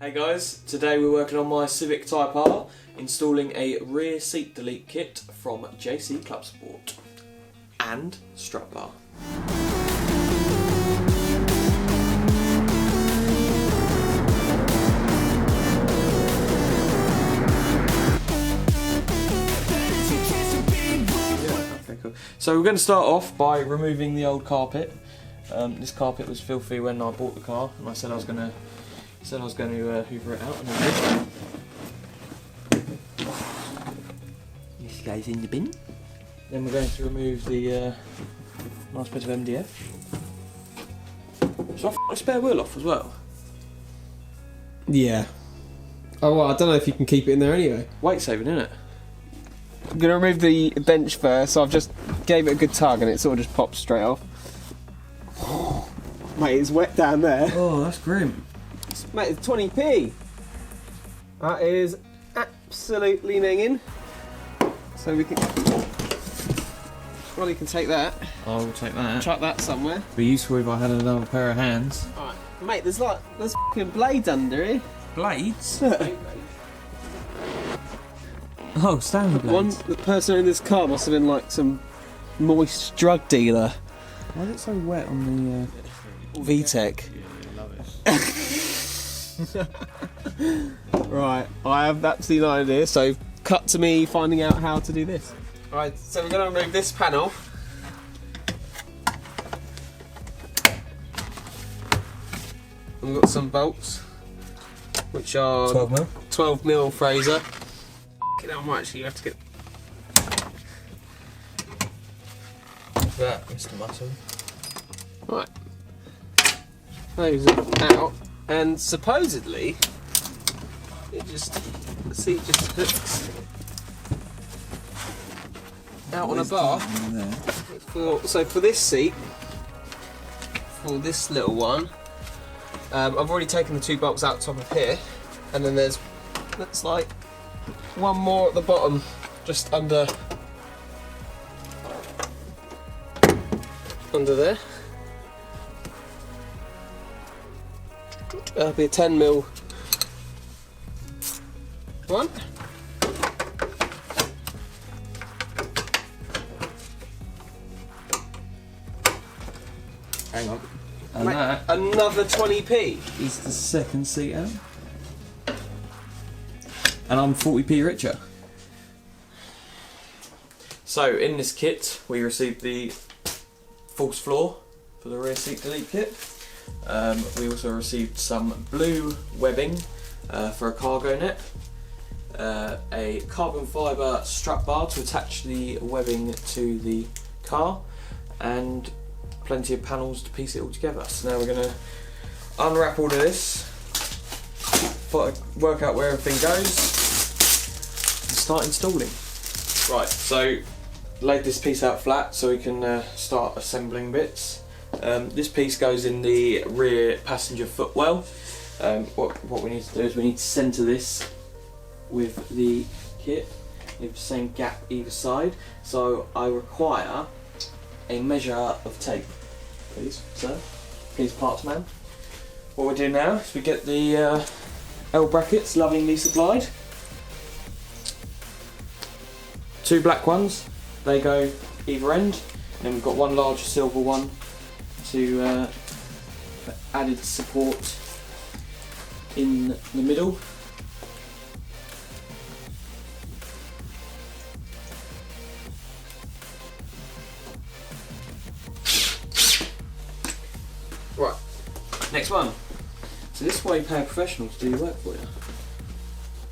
Hey guys, today we're working on my Civic Type R, installing a rear seat delete kit from JC Clubsport and strap bar. Cool. So we're going to start off by removing the old carpet. This carpet was filthy when I bought the car, and I said I was going to hoover it out. And I did. This goes in the bin. Then we're going to remove the nice bit of MDF. So I f***ed a spare wheel off as well. Yeah. Oh well, I don't know if you can keep it in there anyway. Weight saving, isn't it? I'm going to remove the bench first, so I've just gave it a good tug and it sort of just popped straight off. Mate, it's wet down there. Oh, that's grim. Mate, it's 20p. That is absolutely minging. So we can... Well, you can take that. I will take that. Chuck that somewhere. Be useful if I had another pair of hands. Alright. Mate, there's fucking blades under here. Blades? Oh, Stanley blades. The person in this car must have been like some moist drug dealer. Why is it so wet on the VTEC? Right, I have absolutely no idea, so cut to me finding out how to do this. Right, so we're going to remove this panel. We've got some bolts, which are 12mm. 12mm Fraser. How much you have to get that, Mr. Muscle. right. Those are out, and supposedly it just the seat just hooks out on a bar. So for this seat, for this little one, I've already taken the two bolts out top of here, and then there's looks like one more at the bottom, just under there. That'll be a 10mm one. Hang on. And Mate, that another 20p. is the second seat out. And I'm 40p richer. So in this kit we received the false floor for the rear seat delete kit. We also received some blue webbing for a cargo net, a carbon fibre strap bar to attach the webbing to the car, and plenty of panels to piece it all together. So now we're going to unwrap all of this, work out where everything goes, start installing. Right, so laid this piece out flat so we can start assembling bits. This piece goes in the rear passenger footwell. What we need to do is we need to centre this with the kit, with the same gap either side. So I require a measure of tape, please, sir. Please, parts man. What we do now is we get the L brackets lovingly supplied. Two black ones, they go either end, and then we've got one large silver one to for added support in the middle. Right, next one. So this is why you pay a professional to do your work for you.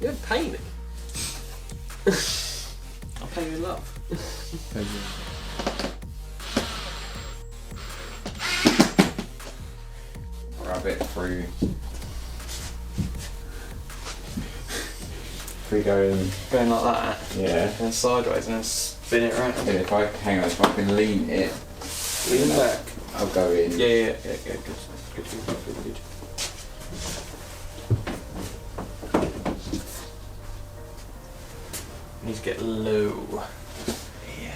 You don't pay me. I'll pay you in love. Rub it through. We going like that. Yeah. And sideways and then spin it around. Yeah, if I hang on, if I can lean it. Lean back. I'll go in. Yeah, good. Need to get low. Yeah.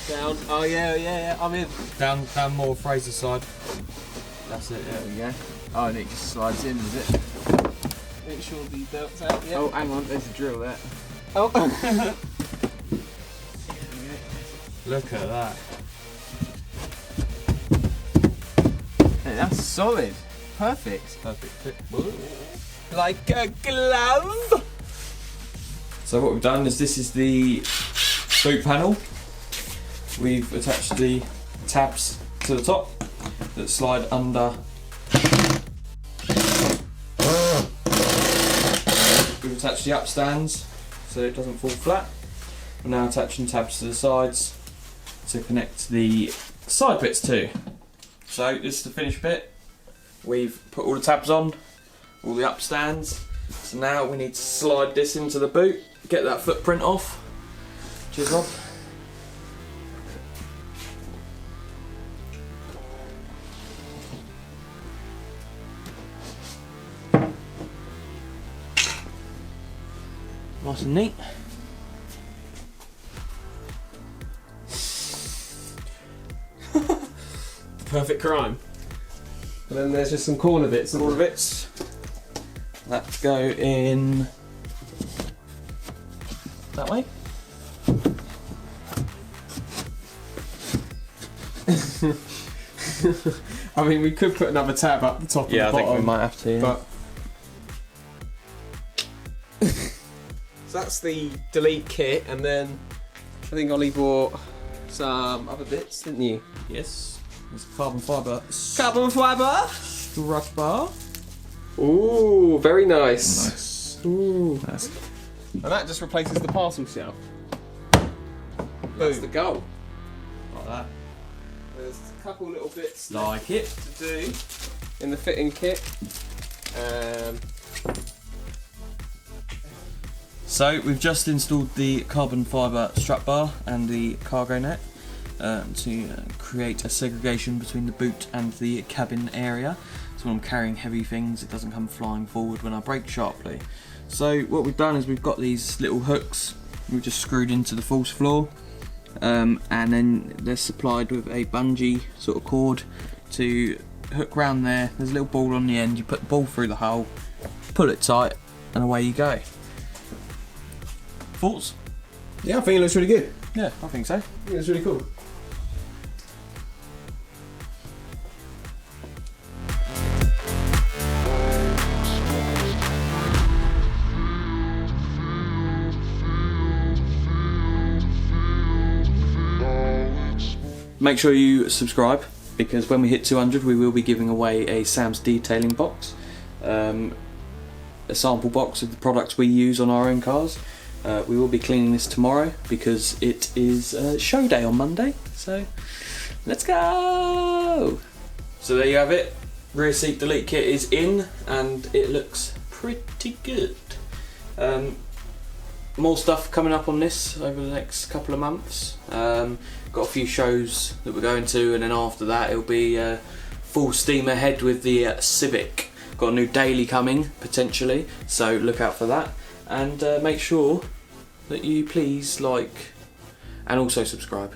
Down. down. Oh yeah, I'm in. Down more Fraser's side. That's it, There we go. Oh, and it just slides in, does it? Make sure the belt's out, yeah. Oh, hang on, there's a drill there. Oh. Look at that. Hey, that's solid. Perfect. Perfect fit. Like a glove. So what we've done is this is the boot panel. We've attached the tabs to the top that slide under. We've attached the upstands so it doesn't fall flat. We're now attaching tabs to the sides to connect the side bits too. So this is the finished bit. We've put all the tabs on, all the upstands. So now we need to slide this into the boot, get that footprint off. Cheers, Rob. Nice and neat. Perfect crime. And then there's just some corner bits. Corner bits. That go in that way. I mean, we could put another tab up the top and the bottom. I think we might have to. Yeah. But so that's the delete kit, and then I think Ollie bought some other bits, didn't you? Yes, it's carbon fibre. Carbon fibre. Strut bar. Ooh, very nice. Nice. Ooh. That's And that just replaces the parcel shelf. That's the goal. like that. There's a couple little bits Like it. to do in the fitting kit. So we've just installed the carbon fibre strap bar and the cargo net to create a segregation between the boot and the cabin area. So when I'm carrying heavy things, it doesn't come flying forward when I brake sharply. So what we've done is we've got these little hooks we've just screwed into the false floor, and then they're supplied with a bungee sort of cord to hook round there. There's a little ball on the end, you put the ball through the hole, pull it tight, and away you go. Thoughts? Yeah, I think it looks really good. Yeah, I think so. I think it's really cool. Make sure you subscribe, because when we hit 200 we will be giving away a Sam's detailing box, a sample box of the products we use on our own cars. We will be cleaning this tomorrow because it is show day on Monday, so let's go! So there you have it, rear seat delete kit is in and it looks pretty good. More stuff coming up on this over the next couple of months. Got a few shows that we're going to, and then after that it'll be full steam ahead with the Civic. Got a new daily coming potentially, so look out for that. And make sure that you please like and also subscribe.